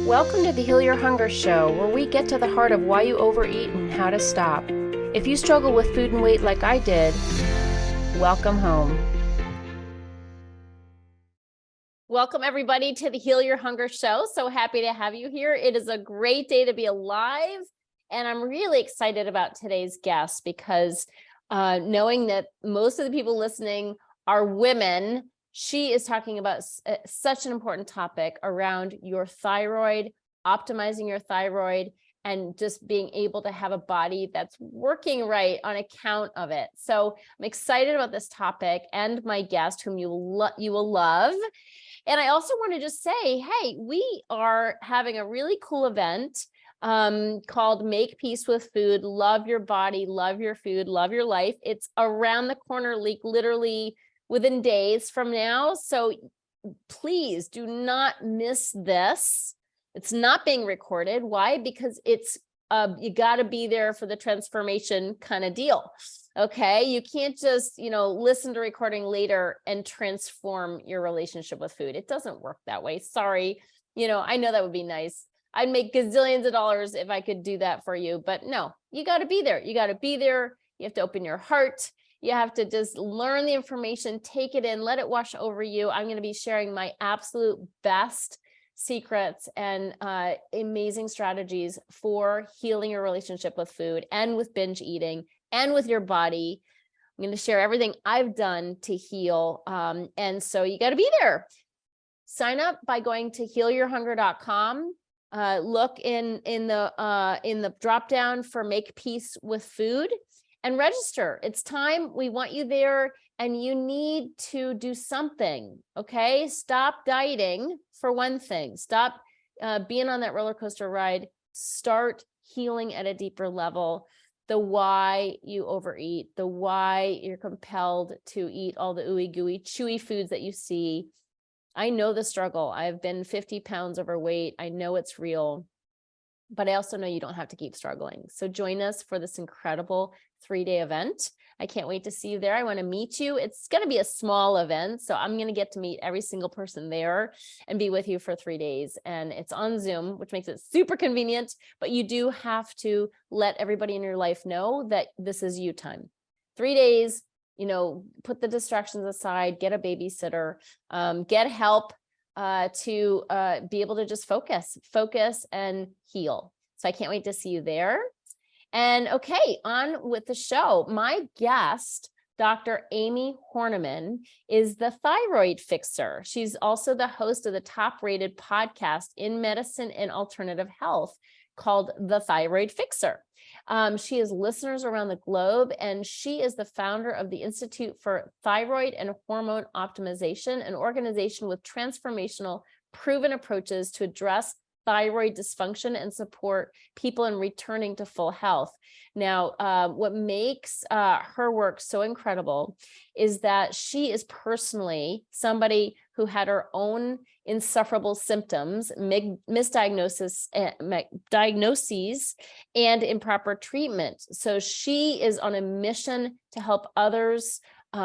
Welcome to the Heal Your Hunger Show, where we get to the heart of why you overeat and how to stop. If you struggle with food and weight like I did, welcome home. Welcome everybody to the Heal Your Hunger Show. So happy to have you here. It is a great day to be alive. And I'm really excited about today's guest because knowing that most of the people listening are women, she is talking about such an important topic around your thyroid, optimizing your thyroid, and just being able to have a body that's working right on account of it. So I'm excited about this topic and my guest, whom you will love. And I also want to just say, hey, we are having a really cool event called Make Peace with Food, Love Your Body, Love Your Food, Love Your Life. It's around the corner, literally within days from now. So please do not miss this. It's not being recorded. Why? Because it's you got to be there for the transformation kind of deal. Okay. You can't just, listen to recording later and transform your relationship with food. It doesn't work that way. Sorry. I know that would be nice. I'd make gazillions of dollars if I could do that for you, but no, you got to be there. You got to be there. You have to open your heart. You have to just learn the information, take it in, let it wash over you. I'm going to be sharing my absolute best secrets and amazing strategies for healing your relationship with food and with binge eating and with your body. I'm going to share everything I've done to heal. And so you got to be there. Sign up by going to healyourhunger.com. Look in the drop down for Make Peace with Food and register. It's time. We want you there, and you need to do something. Okay, stop dieting for one thing. Stop being on that roller coaster ride. Start healing at a deeper level. The why you overeat, the why you're compelled to eat all the ooey gooey chewy foods that you see. I know the struggle. I've been 50 pounds overweight. I know it's real, but I also know you don't have to keep struggling. So join us for this incredible 3-day event. I can't wait to see you there. I want to meet you. It's going to be a small event, so I'm going to get to meet every single person there and be with you for 3 days. And it's on Zoom, which makes it super convenient, but you do have to let everybody in your life know that this is you time. 3 days, put the distractions aside, get a babysitter, get help to be able to just focus and heal. So I can't wait to see you there. And okay, on with the show. My guest, Dr. Amie Hornaman, is the Thyroid Fixer. She's also the host of the top-rated podcast in medicine and alternative health called The Thyroid Fixer. She has listeners around the globe, and she is the founder of the Institute for Thyroid and Hormone Optimization, an organization with transformational, proven approaches to address thyroid dysfunction and support people in returning to full health. Now, what makes her work so incredible is that she is personally somebody who had her own insufferable symptoms, misdiagnoses, diagnoses, and improper treatment. So she is on a mission to help others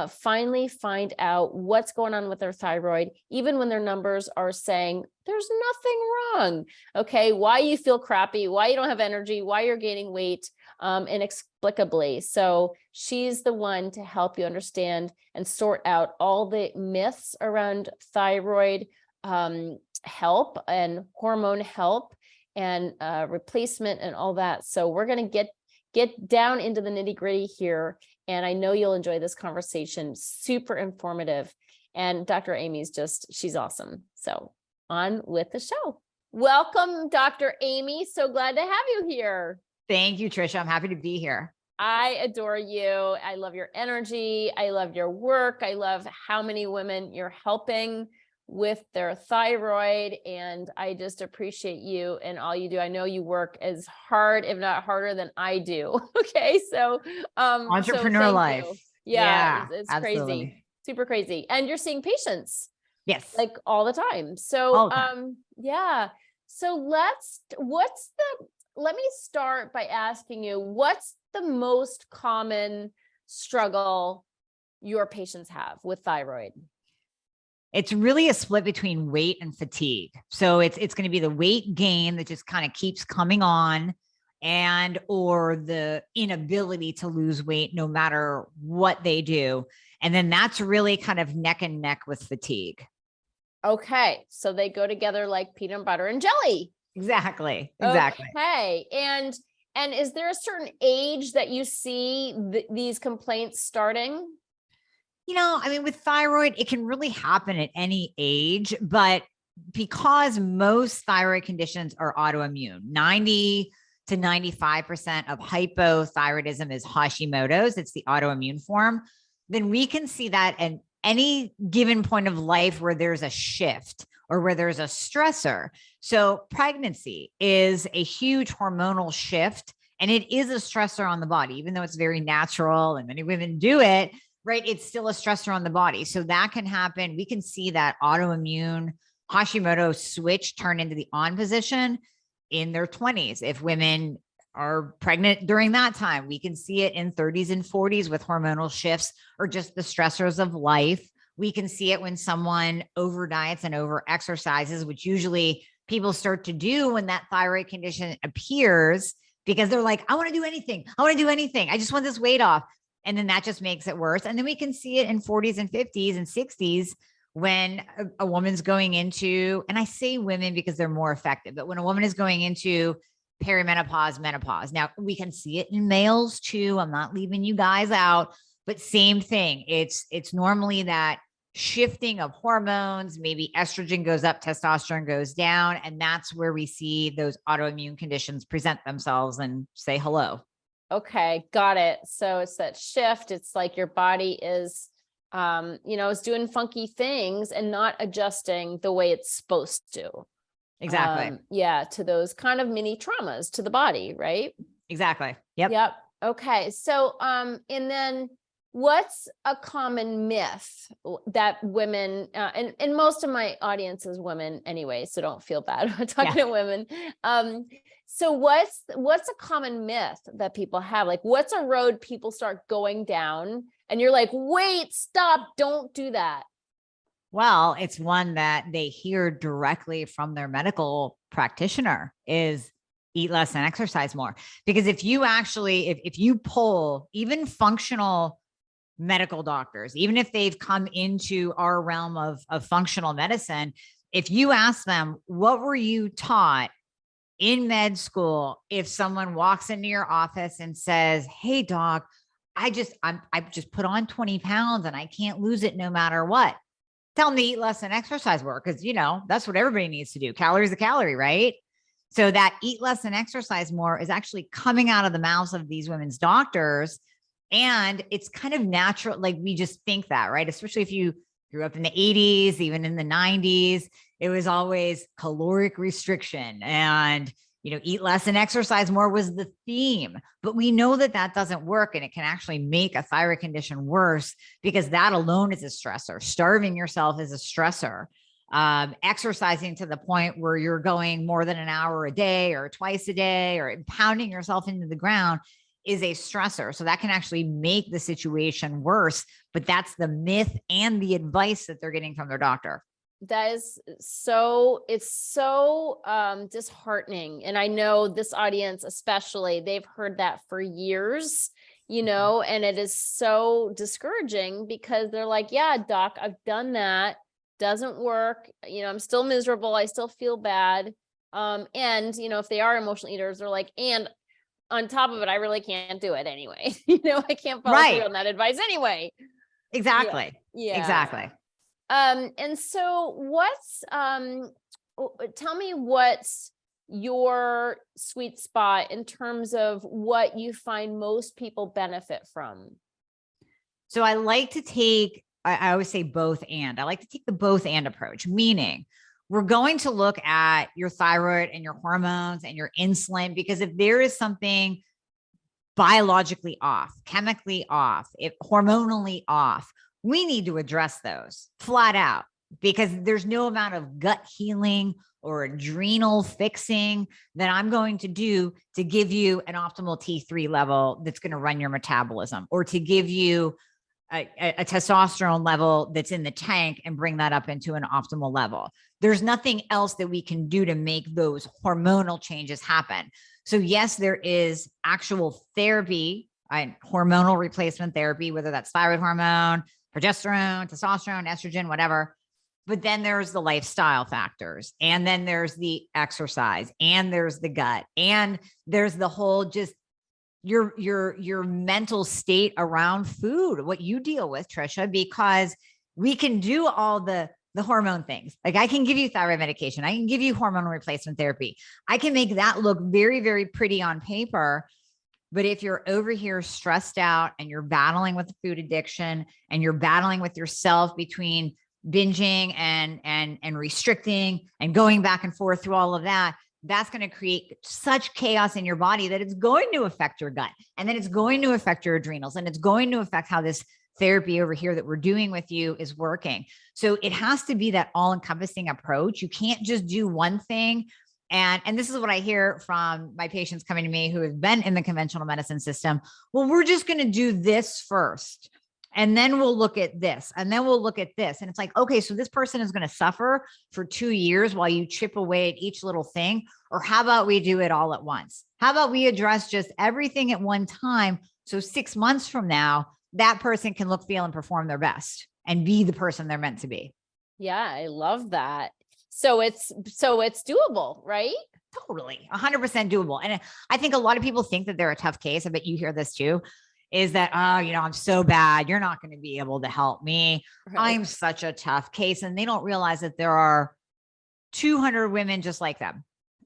finally find out what's going on with their thyroid, even when their numbers are saying there's nothing wrong. Okay, why you feel crappy, why you don't have energy, why you're gaining weight inexplicably. So she's the one to help you understand and sort out all the myths around thyroid help and hormone help and replacement and all that. So we're going to get down into the nitty-gritty here. And I know you'll enjoy this conversation. Super informative. And Dr. Amie's she's awesome. So on with the show. Welcome, Dr. Amie. So glad to have you here. Thank you, Tricia. I'm happy to be here. I adore you. I love your energy. I love your work. I love how many women you're helping with their thyroid. And I just appreciate you and all you do. I know you work as hard, if not harder than I do. Okay. So, entrepreneur life. Yeah. It's absolutely crazy. Super crazy. And you're seeing patients. Yes. Like all the time. So, yeah. So let me start by asking you, what's the most common struggle your patients have with thyroid? It's really a split between weight and fatigue. So it's going to be the weight gain that just kind of keeps coming on, and or the inability to lose weight no matter what they do. And then that's really kind of neck and neck with fatigue. Okay. So they go together like peanut butter and jelly. Exactly. Okay. And is there a certain age that you see these complaints starting? I mean, with thyroid, it can really happen at any age, but because most thyroid conditions are autoimmune, 90 to 95% of hypothyroidism is Hashimoto's, it's the autoimmune form, then we can see that at any given point of life where there's a shift or where there's a stressor. So pregnancy is a huge hormonal shift, and it is a stressor on the body, even though it's very natural and many women do it, right? It's still a stressor on the body. So that can happen. We can see that autoimmune Hashimoto switch turn into the on position in their 20s. If women are pregnant during that time, we can see it in 30s and 40s with hormonal shifts or just the stressors of life. We can see it when someone over diets and over exercises, which usually people start to do when that thyroid condition appears, because they're like, I want to do anything. I want to do anything. I just want this weight off. And then that just makes it worse. And then we can see it in 40s and 50s and 60s when a woman's going into, and I say women because they're more effective, but when a woman is going into perimenopause, menopause. Now we can see it in males too. I'm not leaving you guys out, but same thing. It's normally that shifting of hormones, maybe estrogen goes up, testosterone goes down. And that's where we see those autoimmune conditions present themselves and say hello. Okay, got it. So it's that shift. It's like your body is, is doing funky things and not adjusting the way it's supposed to. Exactly. To those kind of mini traumas to the body, right? Exactly. Yep. Okay. So, and then what's a common myth that women, and most of my audience is women anyway, so don't feel bad talking to women. So what's a common myth that people have? Like, what's a road people start going down and you're like, wait, stop, don't do that? Well, it's one that they hear directly from their medical practitioner is eat less and exercise more. Because if you actually, if you poll even functional medical doctors, even if they've come into our realm of functional medicine, if you ask them, what were you taught in med school? If someone walks into your office and says, hey doc, I just put on 20 pounds and I can't lose it no matter what. Tell them to eat less and exercise more, because that's what everybody needs to do. Calories a calorie, right? So that eat less and exercise more is actually coming out of the mouths of these women's doctors. And it's kind of natural. Like, we just think that, right? Especially if you grew up in the 80s, even in the 90s, it was always caloric restriction and, eat less and exercise more was the theme. But we know that that doesn't work, and it can actually make a thyroid condition worse, because that alone is a stressor. Starving yourself is a stressor. Exercising to the point where you're going more than an hour a day or twice a day or pounding yourself into the ground is a stressor. So that can actually make the situation worse, but that's the myth and the advice that they're getting from their doctor. That is it's so disheartening. And I know this audience, especially, they've heard that for years, and it is so discouraging, because they're like, yeah, doc, I've done that. Doesn't work. I'm still miserable. I still feel bad. And, if they are emotional eaters, they're like, and on top of it, I really can't do it anyway. I can't follow through on that advice anyway. Exactly. Yeah. Exactly. And so tell me what's your sweet spot in terms of what you find most people benefit from? So I like to take, I always say both and. I like to take the both and approach, meaning we're going to look at your thyroid and your hormones and your insulin, because if there is something biologically off, chemically off, hormonally off, we need to address those flat out, because there's no amount of gut healing or adrenal fixing that I'm going to do to give you an optimal T3 level that's going to run your metabolism, or to give you a testosterone level that's in the tank and bring that up into an optimal level. There's nothing else that we can do to make those hormonal changes happen. So yes, there is actual therapy, hormonal replacement therapy, whether that's thyroid hormone, progesterone, testosterone, estrogen, whatever. But then there's the lifestyle factors, and then there's the exercise, and there's the gut, and there's the whole just your mental state around food, what you deal with, Tricia, because we can do all the hormone things. Like I can give you thyroid medication. I can give you hormonal replacement therapy. I can make that look very, very pretty on paper. But if you're over here stressed out and you're battling with food addiction and you're battling with yourself between binging and restricting and going back and forth through all of that, that's going to create such chaos in your body that it's going to affect your gut, and then it's going to affect your adrenals, and it's going to affect how this therapy over here that we're doing with you is working. So it has to be that all-encompassing approach. You can't just do one thing. And this is what I hear from my patients coming to me who have been in the conventional medicine system. Well, we're just going to do this first, and then we'll look at this, and then we'll look at this. And it's like, okay, so this person is going to suffer for 2 years while you chip away at each little thing. Or how about we do it all at once? How about we address just everything at one time? So 6 months from now, that person can look, feel, and perform their best and be the person they're meant to be. Yeah, I love that. So it's doable, right? Totally. 100% doable. And I think a lot of people think that they're a tough case. I bet you hear this too. Is that, oh, I'm so bad. You're not going to be able to help me. Right. I'm such a tough case. And they don't realize that there are 200 women just like them.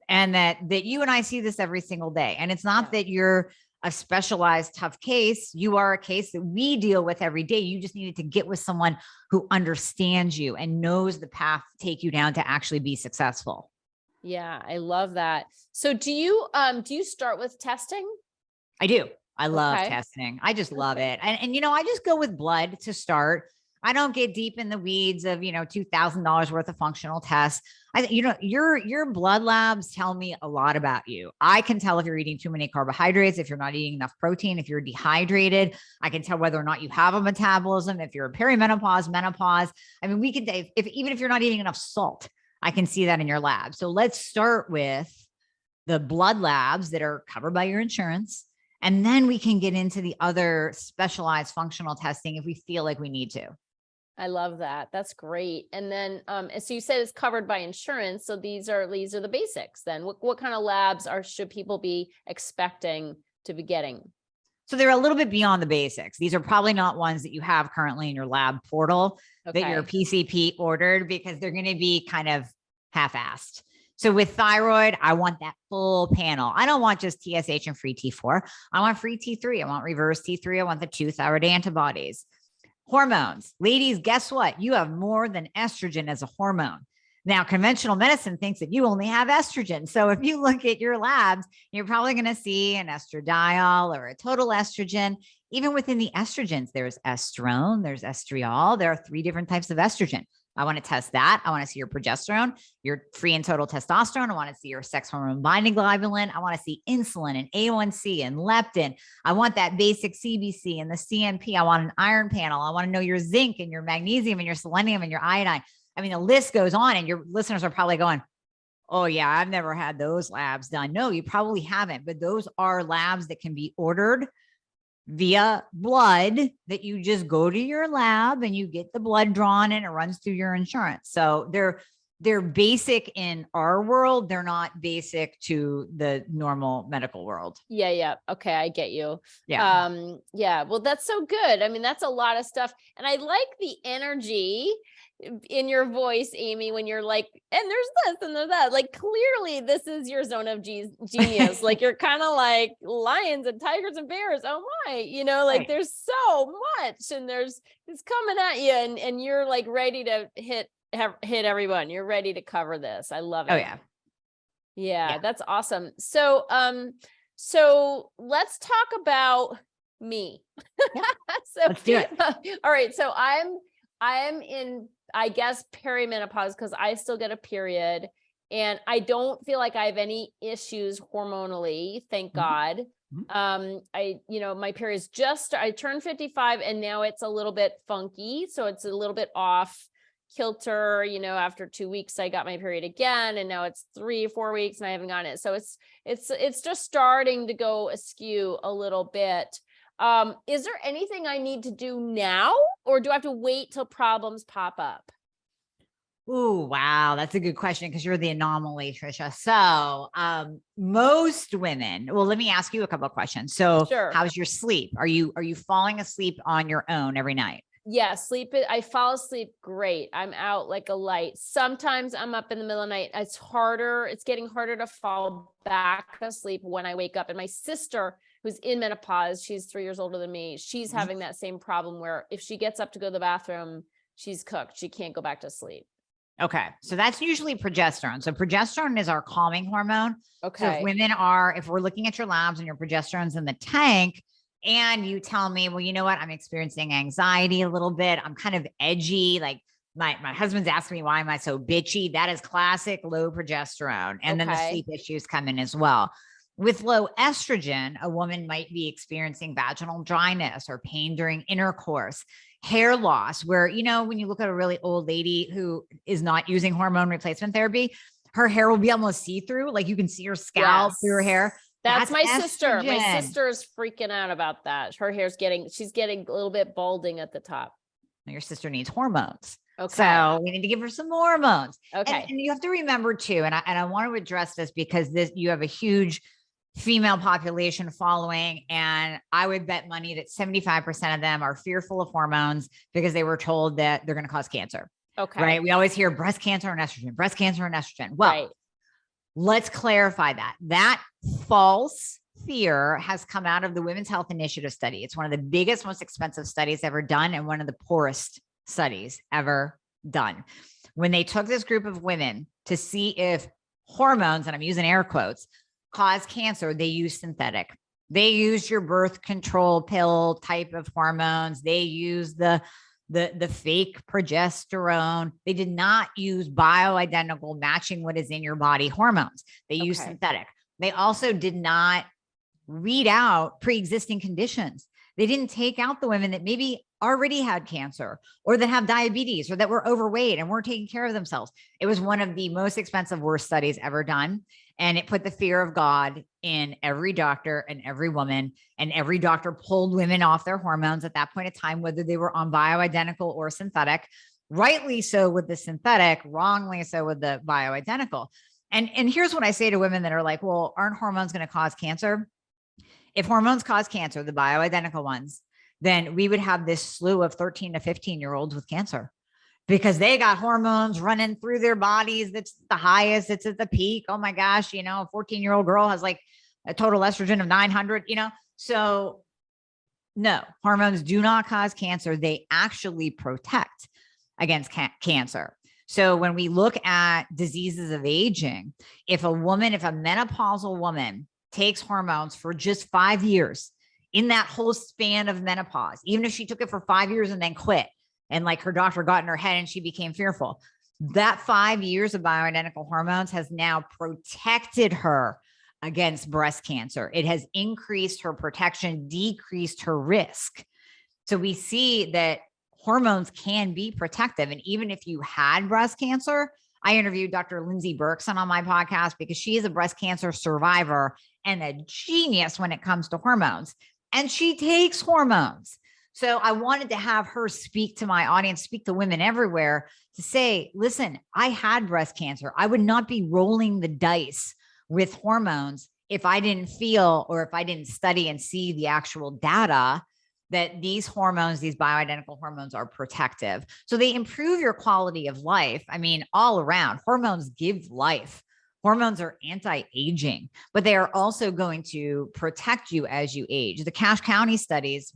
And that you and I see this every single day. And it's not that you're a specialized tough case. You are a case that we deal with every day. You just needed to get with someone who understands you and knows the path to take you down to actually be successful. Yeah, I love that. So do you start with testing? I do. I love testing. I just love it. And I just go with blood to start. I don't get deep in the weeds of, $2,000 worth of functional tests. Your blood labs tell me a lot about you. I can tell if you're eating too many carbohydrates, if you're not eating enough protein, if you're dehydrated. I can tell whether or not you have a metabolism, if you're perimenopause, menopause. I mean, we could, even if you're not eating enough salt, I can see that in your lab. So let's start with the blood labs that are covered by your insurance. And then we can get into the other specialized functional testing if we feel like we need to. I love that. That's great. And then, so you said it's covered by insurance. So these are the basics then. What kind of labs should people be expecting to be getting? So they're a little bit beyond the basics. These are probably not ones that you have currently in your lab portal that your PCP ordered, because they're going to be kind of half-assed. So with thyroid, I want that full panel. I don't want just TSH and free T4. I want free T3. I want reverse T3. I want the 2 thyroid antibodies. Hormones. Ladies, guess what? You have more than estrogen as a hormone. Now, conventional medicine thinks that you only have estrogen. So if you look at your labs, you're probably going to see an estradiol or a total estrogen. Even within the estrogens, there's estrone, there's estriol. There are 3 different types of estrogen. I want to test that. I want to see your progesterone, your free and total testosterone. I want to see your sex hormone binding globulin. I want to see insulin and A1C and leptin. I want that basic CBC and the CNP. I want an iron panel. I want to know your zinc and your magnesium and your selenium and your iodine. I mean, the list goes on, and your listeners are probably going, oh yeah, I've never had those labs done. No, you probably haven't, but those are labs that can be ordered via blood, that you just go to your lab and you get the blood drawn and it runs through your insurance. So they're basic in our world. They're not basic to the normal medical world. Yeah. Yeah. Okay. I get you. Yeah. Yeah. Well, that's so good. I mean, that's a lot of stuff. And I like the energy in your voice, Amie, when you're like, and there's this and there's that, like, clearly this is your zone of genius. Like, you're kind of like lions and tigers and bears. Oh my, like there's so much, and it's coming at you, and you're like ready to hit everyone. You're ready to cover this. I love it. Oh yeah. Yeah. That's awesome. So, so let's talk about me. Yeah. So let's do it. All right. So I'm in, I guess, perimenopause, because I still get a period, and I don't feel like I have any issues hormonally, thank God. My period's I turned 55 and now it's a little bit funky. So it's a little bit off kilter. After 2 weeks, I got my period again, and now it's 3 or 4 weeks and I haven't gotten it. So it's just starting to go askew a little bit. Is there anything I need to do now, or do I have to wait till problems pop up? Oh, wow. That's a good question, because you're the anomaly, Tricia. So most women, well, let me ask you a couple of questions. So Sure. how's your sleep? Are you falling asleep on your own every night? Yeah, I fall asleep great. I'm out like a light. Sometimes I'm up in the middle of the night. It's getting harder to fall back asleep when I wake up. And my sister, who's in menopause, she's 3 years older than me, she's having that same problem where if she gets up to go to the bathroom, she's cooked. She can't go back to sleep. Okay. So that's usually progesterone. So progesterone is our calming hormone. Okay. So if we're looking at your labs and your progesterone's in the tank, and you tell me, well, you know what, I'm experiencing anxiety a little bit, I'm kind of edgy, like my husband's asking me, why am I so bitchy? That is classic low progesterone. And then the sleep issues come in as well. With low estrogen, a woman might be experiencing vaginal dryness or pain during intercourse, hair loss, where, when you look at a really old lady who is not using hormone replacement therapy, her hair will be almost see-through. Like you can see her scalp through her hair. That's my sister. estrogen. My sister is freaking out about that. Her she's getting a little bit balding at the top. Your sister needs hormones. Okay. So we need to give her some hormones. Okay. And you have to remember too, and I want to address this because you have a huge female population following. And I would bet money that 75% of them are fearful of hormones because they were told that they're going to cause cancer. Okay. Right. We always hear breast cancer and estrogen, breast cancer and estrogen. Well, let's clarify that. That false fear has come out of the Women's Health Initiative study. It's one of the biggest, most expensive studies ever done, and one of the poorest studies ever done. When they took this group of women to see if hormones, and I'm using air quotes, cause cancer, they used synthetic. They used your birth control pill type of hormones. They used the fake progesterone. They did not use bioidentical, matching what is in your body hormones. They used synthetic. They also did not weed out pre-existing conditions. They didn't take out the women that maybe already had cancer or that have diabetes or that were overweight and weren't taking care of themselves. It was one of the most expensive, worst studies ever done. And it put the fear of God in every doctor and every woman, and every doctor pulled women off their hormones at that point in time, whether they were on bioidentical or synthetic, rightly so with the synthetic, wrongly so with the bioidentical. And here's what I say to women that are like, well, aren't hormones going to cause cancer? If hormones cause cancer, the bioidentical ones, then we would have this slew of 13 to 15-year-olds with cancer because they got hormones running through their bodies. That's the highest. It's at the peak. Oh my gosh. A 14-year-old girl has like a total estrogen of 900, So no, hormones do not cause cancer. They actually protect against cancer. So when we look at diseases of aging, if a menopausal woman takes hormones for just 5 years, in that whole span of menopause, even if she took it for 5 years and then quit, and like her doctor got in her head and she became fearful, that 5 years of bioidentical hormones has now protected her against breast cancer. It has increased her protection, decreased her risk. So we see that hormones can be protective. And even if you had breast cancer, I interviewed Dr. Lindsay Berkson on my podcast because she is a breast cancer survivor and a genius when it comes to hormones. And she takes hormones. So I wanted to have her speak to my audience, speak to women everywhere, to say, listen, I had breast cancer. I would not be rolling the dice with hormones if I didn't feel, or if I didn't study and see the actual data that these hormones, these bioidentical hormones, are protective. So they improve your quality of life. I mean, all around, hormones give life. Hormones are anti-aging, but they are also going to protect you as you age. The Cache County studies,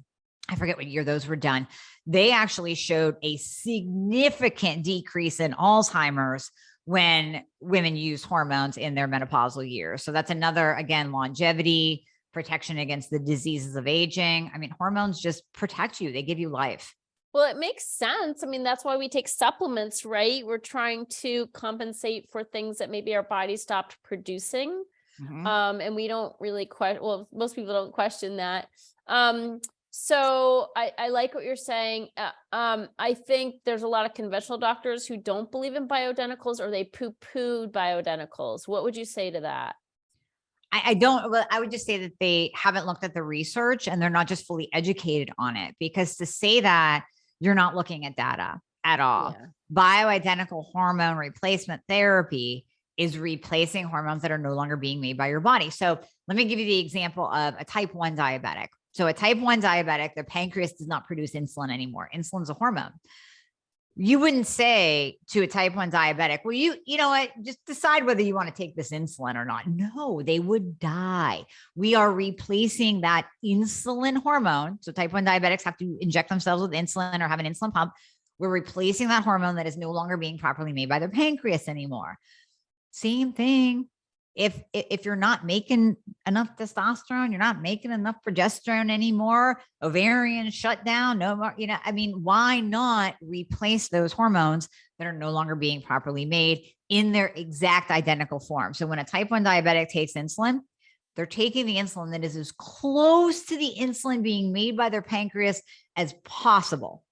I forget what year those were done, they actually showed a significant decrease in Alzheimer's when women use hormones in their menopausal years. So that's another, again, longevity, protection against the diseases of aging. I mean, hormones just protect you. They give you life. Well, it makes sense. I mean, that's why we take supplements, right? We're trying to compensate for things that maybe our body stopped producing. Mhm. And we don't really most people don't question that. So I like what you're saying. I think there's a lot of conventional doctors who don't believe in bioidenticals, or they poo-poo bioidenticals. What would you say to that? I don't, well, I would just say that they haven't looked at the research and they're not just fully educated on it, because to say that, you're not looking at data at all. Yeah. Bioidentical hormone replacement therapy is replacing hormones that are no longer being made by your body. So let me give you the example of a type 1 diabetic. So a type 1 diabetic, the pancreas does not produce insulin anymore. Insulin's a hormone. You wouldn't say to a type 1 diabetic, well, you know what, just decide whether you want to take this insulin or not. No, they would die. We are replacing that insulin hormone. So type 1 diabetics have to inject themselves with insulin or have an insulin pump. We're replacing that hormone that is no longer being properly made by their pancreas anymore. Same thing. If you're not making enough testosterone, you're not making enough progesterone anymore, ovarian shut down, no more, I mean, why not replace those hormones that are no longer being properly made in their exact identical form? So when a type 1 diabetic takes insulin, they're taking the insulin that is as close to the insulin being made by their pancreas as possible.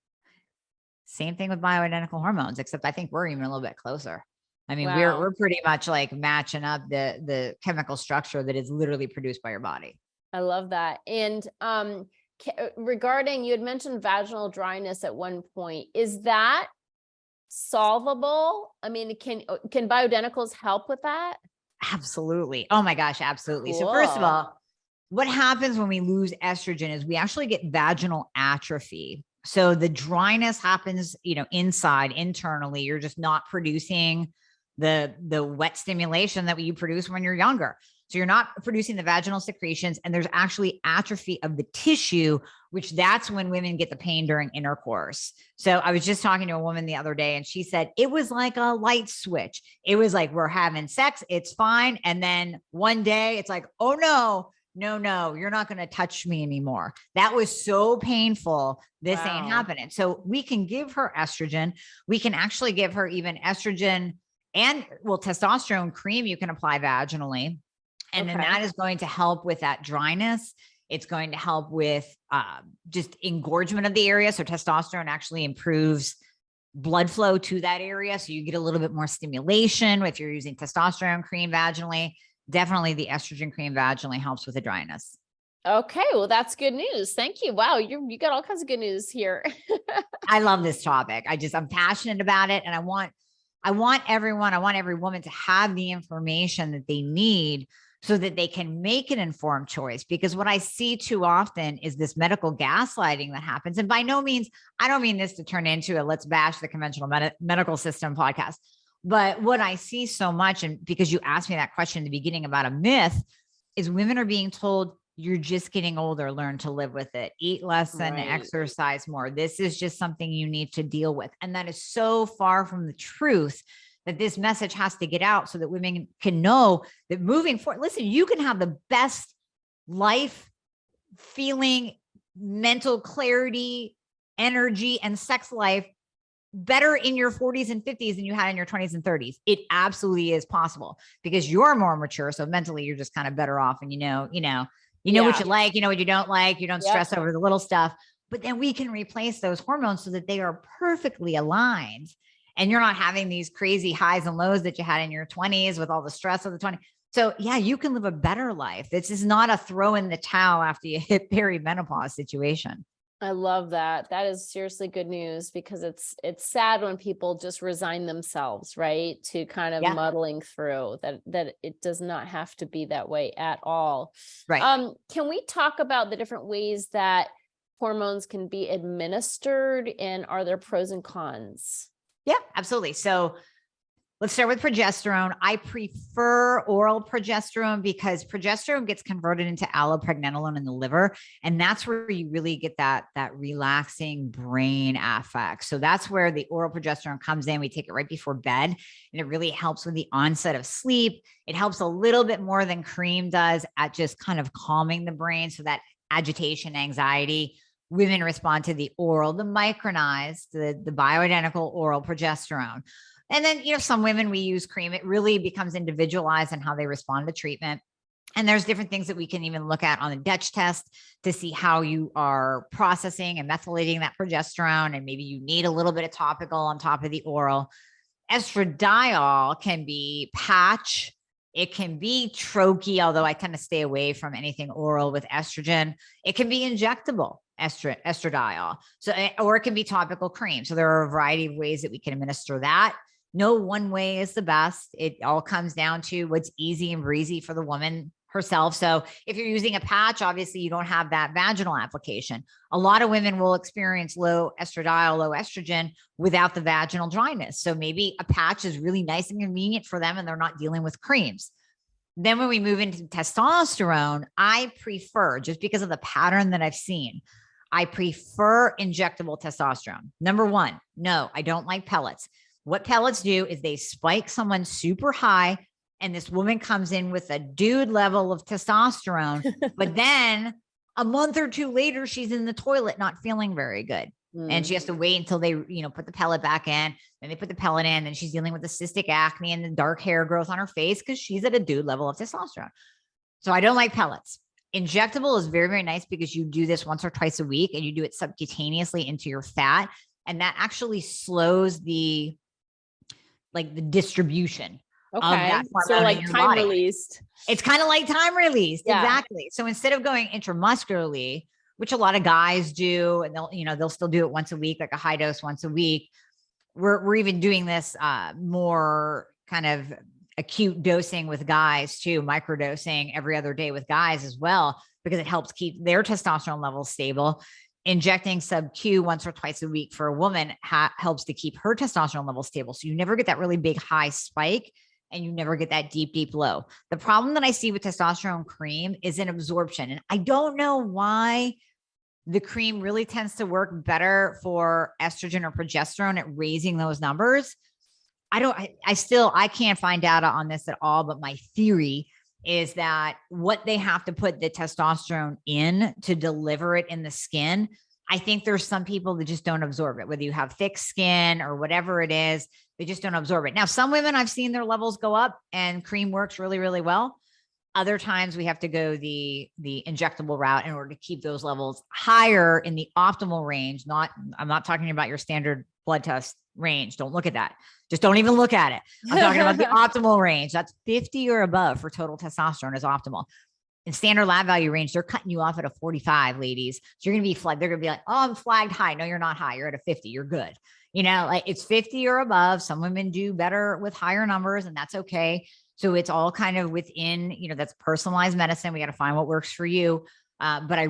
Same thing with bioidentical hormones, except I think we're even a little bit closer. I mean, Wow. we're pretty much like matching up the chemical structure that is literally produced by your body. I love that. And regarding, you had mentioned vaginal dryness at one point. Is that solvable? I mean, can bioidenticals help with that? Absolutely. Oh my gosh, absolutely. So first of Cool. all, what happens when we lose estrogen is we actually get vaginal atrophy. So the dryness happens, inside, internally. You're just not producing the wet stimulation that you produce when you're younger. So you're not producing the vaginal secretions, and there's actually atrophy of the tissue, which that's when women get the pain during intercourse. So I was just talking to a woman the other day, and she said it was like a light switch. It was like, we're having sex, it's fine. And then one day it's like, oh no, you're not going to touch me anymore. That was so painful. This ain't happening. So we can give her estrogen. We can actually give her even estrogen and testosterone cream you can apply vaginally. And then that is going to help with that dryness. It's going to help with just engorgement of the area. So testosterone actually improves blood flow to that area. So you get a little bit more stimulation if you're using testosterone cream vaginally. Definitely the estrogen cream vaginally helps with the dryness. Okay, well, that's good news. Thank you. Wow, you got all kinds of good news here. I love this topic. I'm passionate about it, and I want every woman to have the information that they need so that they can make an informed choice. Because what I see too often is this medical gaslighting that happens. And by no means, I don't mean this to turn into a let's bash the conventional medical system podcast. But what I see so much, and because you asked me that question in the beginning about a myth, is women are being told, you're just getting older, learn to live with it, eat less and exercise more. This is just something you need to deal with. And that is so far from the truth, that this message has to get out so that women can know that moving forward, listen, you can have the best life, feeling, mental clarity, energy, and sex life better in your 40s and 50s than you had in your 20s and 30s. It absolutely is possible because you're more mature. So mentally, you're just kind of better off, and you know what you like, you know what you don't like, you don't stress over the little stuff. But then we can replace those hormones so that they are perfectly aligned. And you're not having these crazy highs and lows that you had in your 20s with all the stress of the 20s. So yeah, you can live a better life. This is not a throw in the towel after you hit perimenopause situation. I love that. That is seriously good news, because it's sad when people just resign themselves, right, to kind of muddling through that it does not have to be that way at all. Right. Can we talk about the different ways that hormones can be administered, and are there pros and cons? Yeah, absolutely. So let's start with progesterone. I prefer oral progesterone because progesterone gets converted into allopregnanolone in the liver. And that's where you really get that relaxing brain affect. So that's where the oral progesterone comes in. We take it right before bed, and it really helps with the onset of sleep. It helps a little bit more than cream does at just kind of calming the brain. So that agitation, anxiety, women respond to the oral, the micronized, the bioidentical oral progesterone. And then, some women, we use cream. It really becomes individualized in how they respond to treatment. And there's different things that we can even look at on the Dutch test to see how you are processing and methylating that progesterone. And maybe you need a little bit of topical on top of the oral. Estradiol can be patch. It can be troche, although I tend to stay away from anything oral with estrogen. It can be injectable estradiol. So, or it can be topical cream. So there are a variety of ways that we can administer that. No one way is the best. It all comes down to what's easy and breezy for the woman herself. So if you're using a patch, obviously you don't have that vaginal application. A lot of women will experience low estradiol, low estrogen without the vaginal dryness. So maybe a patch is really nice and convenient for them and they're not dealing with creams. Then when we move into testosterone, I prefer, just because of the pattern that I've seen, I prefer injectable testosterone. Number one, no, I don't like pellets. What pellets do is they spike someone super high, and this woman comes in with a dude level of testosterone, but then a month or two later, she's in the toilet, not feeling very good. And she has to wait until they, put the pellet back in, then they put the pellet in, and she's dealing with the cystic acne and the dark hair growth on her face because she's at a dude level of testosterone. So I don't like pellets. Injectable is very, very nice because you do this once or twice a week and you do it subcutaneously into your fat. And that actually slows the distribution. Okay. So like time released. It's kind of like time released. Yeah. Exactly. So instead of going intramuscularly, which a lot of guys do, and they'll still do it once a week, like a high dose once a week. We're even doing this more kind of acute dosing with guys too, microdosing every other day with guys as well, because it helps keep their testosterone levels stable. Injecting sub-Q once or twice a week for a woman helps to keep her testosterone levels stable. So you never get that really big high spike and you never get that deep, deep low. The problem that I see with testosterone cream is in absorption. And I don't know why the cream really tends to work better for estrogen or progesterone at raising those numbers. I can't find data on this at all, but my theory is that what they have to put the testosterone in to deliver it in the skin, I think there's some people that just don't absorb it, whether you have thick skin or whatever it is, they just don't absorb it. Now, some women I've seen their levels go up and cream works really, really well. Other times we have to go the injectable route in order to keep those levels higher in the optimal range. I'm not talking about your standard blood test range. Don't look at that. Just don't even look at it. I'm talking about the optimal range. That's 50 or above for total testosterone is optimal. In standard lab value range, they're cutting you off at a 45, ladies. So you're going to be flagged. They're going to be like, oh, I'm flagged high. No, you're not high. You're at a 50. You're good. Like it's 50 or above. Some women do better with higher numbers, and that's okay. So it's all kind of within, that's personalized medicine. We got to find what works for you. But I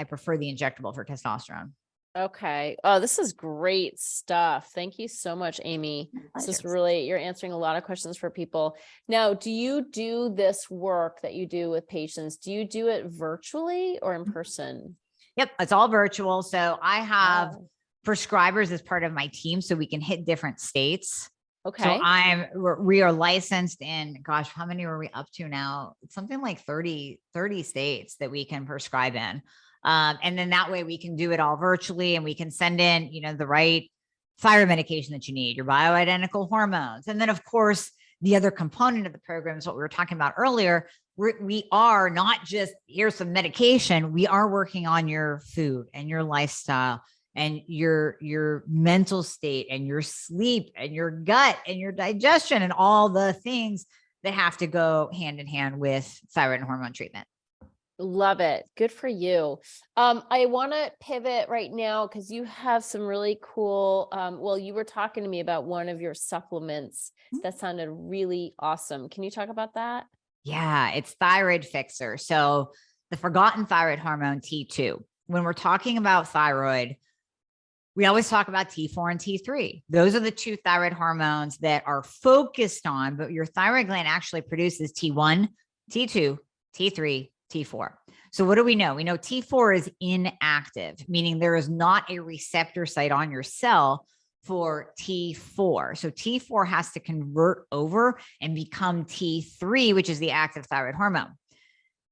prefer the injectable for testosterone. Okay. Oh, this is great stuff. Thank you so much, Amie. This is really, you're answering a lot of questions for people. Now, do you do this work that you do with patients? Do you do it virtually or in person? Yep. It's all virtual. So I have prescribers as part of my team so we can hit different states. Okay. So we are licensed in, gosh, how many are we up to now? It's something like 30 states that we can prescribe in. And then that way we can do it all virtually and we can send in, the right thyroid medication that you need, your bioidentical hormones. And then of course, the other component of the program is what we were talking about earlier. We are not just, here's some medication. We are working on your food and your lifestyle and your mental state and your sleep and your gut and your digestion and all the things that have to go hand in hand with thyroid and hormone treatment. Love it. Good for you. I want to pivot right now because you have some really cool, you were talking to me about one of your supplements that sounded really awesome. Can you talk about that? Yeah, it's Thyroid Fixer. So the forgotten thyroid hormone T2. When we're talking about thyroid, we always talk about T4 and T3. Those are the two thyroid hormones that are focused on, but your thyroid gland actually produces T1, T2, T3, T4. So what do we know? We know T4 is inactive, meaning there is not a receptor site on your cell for T4. So T4 has to convert over and become T3, which is the active thyroid hormone.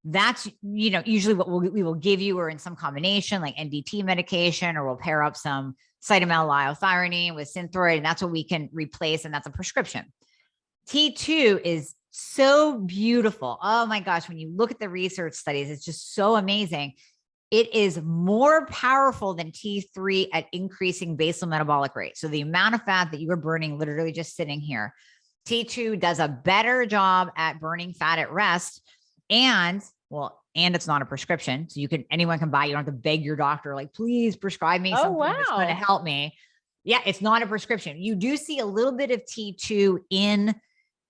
That's, usually what we will give you, or in some combination like NDT medication, or we'll pair up some cytomel-liothyronine with Synthroid, and that's what we can replace. And that's a prescription. T2 is so beautiful. Oh my gosh. When you look at the research studies, it's just so amazing. It is more powerful than T3 at increasing basal metabolic rate. So the amount of fat that you are burning literally just sitting here, T2 does a better job at burning fat at rest. And it's not a prescription. So anyone can buy, you don't have to beg your doctor, like, please prescribe me something that's going to help me. Yeah. It's not a prescription. You do see a little bit of T2 in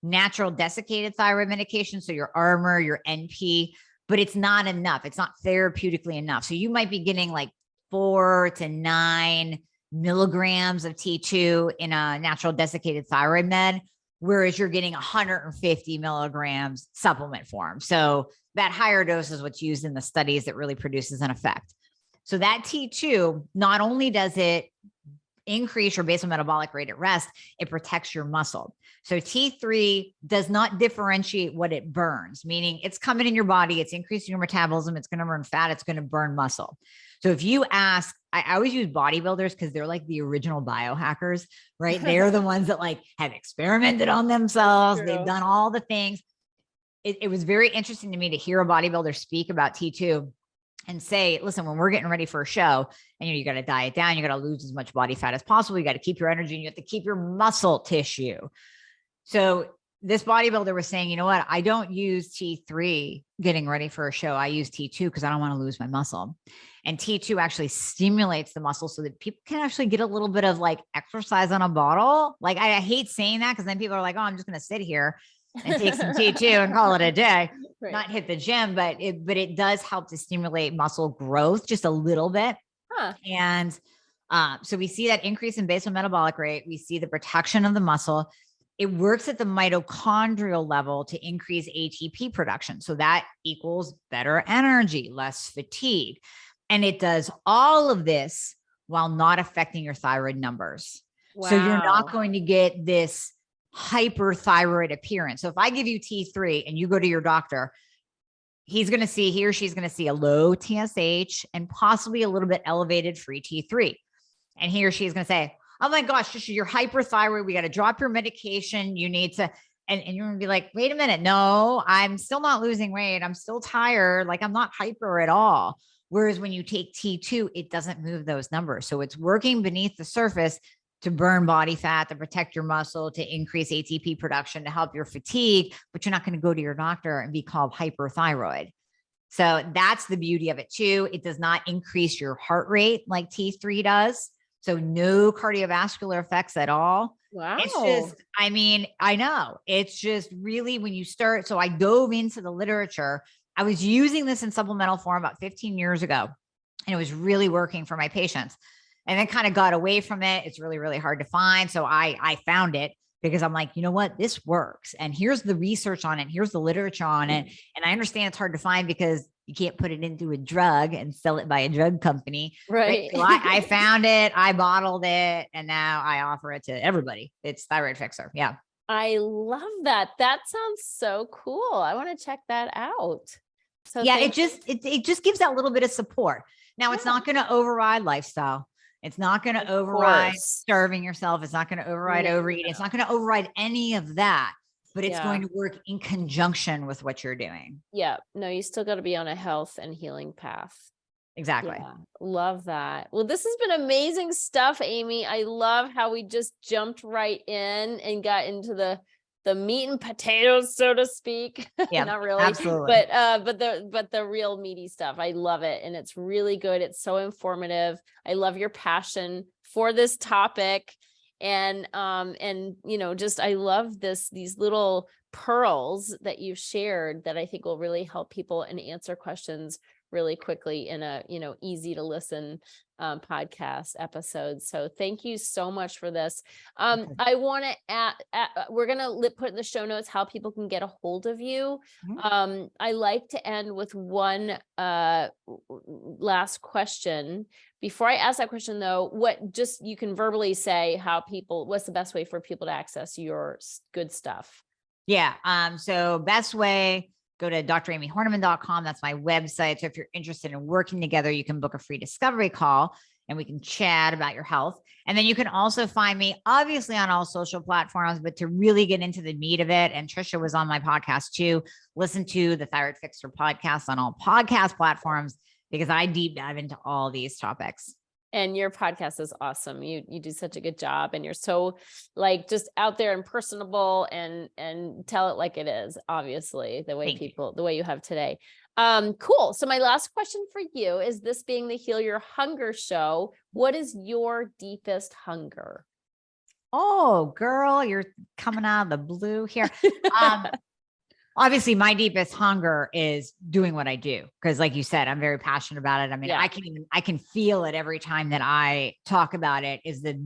natural desiccated thyroid medication. So your Armour, your NP, but it's not enough. It's not therapeutically enough. So you might be getting like 4 to 9 milligrams of T2 in a natural desiccated thyroid med, whereas you're getting 150 milligrams supplement form. So that higher dose is what's used in the studies that really produces an effect. So that T2, not only does it increase your basal metabolic rate at rest, it protects your muscle. So T3 does not differentiate what it burns, meaning it's coming in your body, it's increasing your metabolism, it's going to burn fat, it's going to burn muscle. So if you ask, I always use bodybuilders because they're like the original biohackers, right? They're the ones that like have experimented on themselves. True. They've done all the things. It was very interesting to me to hear a bodybuilder speak about T2 and say, listen, when we're getting ready for a show and you got to diet down, you got to lose as much body fat as possible. You got to keep your energy and you have to keep your muscle tissue. So this bodybuilder was saying, you know what? I don't use T3 getting ready for a show. I use T2 because I don't want to lose my muscle. And T2 actually stimulates the muscle so that people can actually get a little bit of like exercise on a bottle. Like I hate saying that because then people are like, oh, I'm just going to sit here and take some T2 and call it a day, right. Not hit the gym, but it does help to stimulate muscle growth just a little bit. Huh. And so we see that increase in basal metabolic rate. We see the protection of the muscle. It works at the mitochondrial level to increase ATP production. So that equals better energy, less fatigue. And it does all of this while not affecting your thyroid numbers. Wow. So you're not going to get this hyperthyroid appearance. So if I give you T3 and you go to your doctor, he or she's going to see a low TSH and possibly a little bit elevated free T3. And he or she is going to say, oh my gosh, Tricia, you're hyperthyroid. We got to drop your medication. You need to, and you're going to be like, wait a minute. No, I'm still not losing weight. I'm still tired. Like I'm not hyper at all. Whereas when you take T2, it doesn't move those numbers. So it's working beneath the surface to burn body fat, to protect your muscle, to increase ATP production, to help your fatigue, but you're not going to go to your doctor and be called hyperthyroid. So that's the beauty of it too. It does not increase your heart rate like T3 does. So no cardiovascular effects at all. Wow. It's just, I know it's just really when you start. So I dove into the literature. I was using this in supplemental form about 15 years ago, and it was really working for my patients. And then kind of got away from it. It's really, really hard to find. So I found it because I'm like, you know what, this works. And here's the research on it. Here's the literature on it. And I understand it's hard to find because you can't put it into a drug and sell it by a drug company. Right. So I found it, I bottled it, and now I offer it to everybody. It's Thyroid Fixer. Yeah. I love that. That sounds so cool. I want to check that out. So yeah, it just gives that little bit of support. Now it's not going to override lifestyle. It's not going to override starving yourself. It's not going to override overeating. It's not going to override any of that, but it's going to work in conjunction with what you're doing. Yeah. No, you still got to be on a health and healing path. Exactly. Yeah, love that. Well, this has been amazing stuff, Amie. I love how we just jumped right in and got into the meat and potatoes, so to speak. Yeah, not really, absolutely. but the real meaty stuff. I love it. And it's really good. It's so informative. I love your passion for this topic. And just, I love these little pearls that you've shared that I think will really help people and answer questions really quickly in a, easy to listen podcast episode. So thank you so much for this. Okay. I want to add, we're going to put in the show notes how people can get a hold of you. Mm-hmm. I like to end with one last question. Before I ask that question though, you can verbally say what's the best way for people to access your good stuff? Yeah. So best way, go to dramiehornaman.com. That's my website. So if you're interested in working together, you can book a free discovery call. and we can chat about your health. And then you can also find me obviously on all social platforms, but to really get into the meat of it. And Tricia was on my podcast too. Listen to the Thyroid Fixer podcast on all podcast platforms, because I deep dive into all these topics. And your podcast is awesome. You do such a good job, and you're so like just out there and personable and tell it like it is, obviously, the way the way you have today. Cool. So my last question for you is, this being the Heal Your Hunger show, what is your deepest hunger? Oh, girl, you're coming out of the blue here. Obviously my deepest hunger is doing what I do. Cause like you said, I'm very passionate about it. I mean, I can feel it every time that I talk about it, is that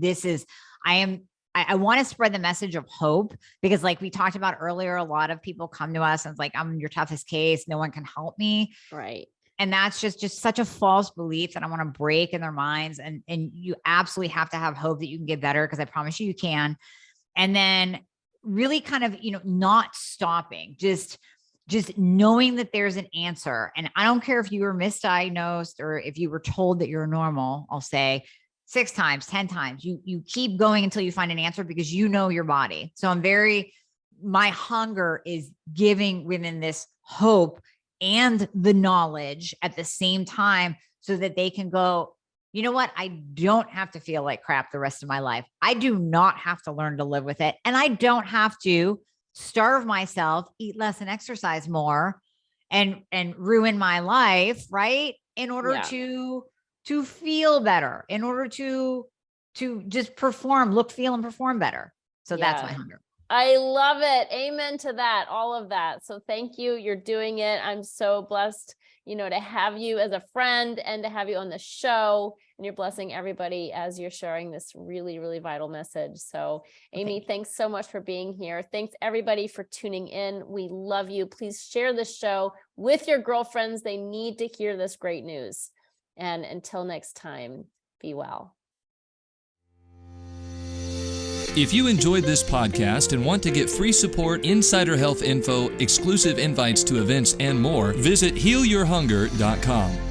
I want to spread the message of hope, because like we talked about earlier, a lot of people come to us and it's like, I'm your toughest case. No one can help me. Right. And that's just such a false belief that I want to break in their minds. And you absolutely have to have hope that you can get better, because I promise you can. And then really kind of, not stopping, just knowing that there's an answer. And I don't care if you were misdiagnosed or if you were told that you're normal, I'll say 6 times, 10 times, you keep going until you find an answer, because you know your body. So my hunger is giving women this hope and the knowledge at the same time, so that they can go, you know what? I don't have to feel like crap the rest of my life. I do not have to learn to live with it. And I don't have to starve myself, eat less and exercise more, and ruin my life, right? In order to feel better, in order to just perform, look, feel, and perform better. So that's my hunger. I love it. Amen to that. All of that. So thank you. You're doing it. I'm so blessed, to have you as a friend and to have you on the show, and you're blessing everybody as you're sharing this really, really vital message. So Amie, thanks so much for being here. Thanks everybody for tuning in. We love you. Please share this show with your girlfriends. They need to hear this great news. And until next time, be well. If you enjoyed this podcast and want to get free support, insider health info, exclusive invites to events, and more, visit healyourhunger.com.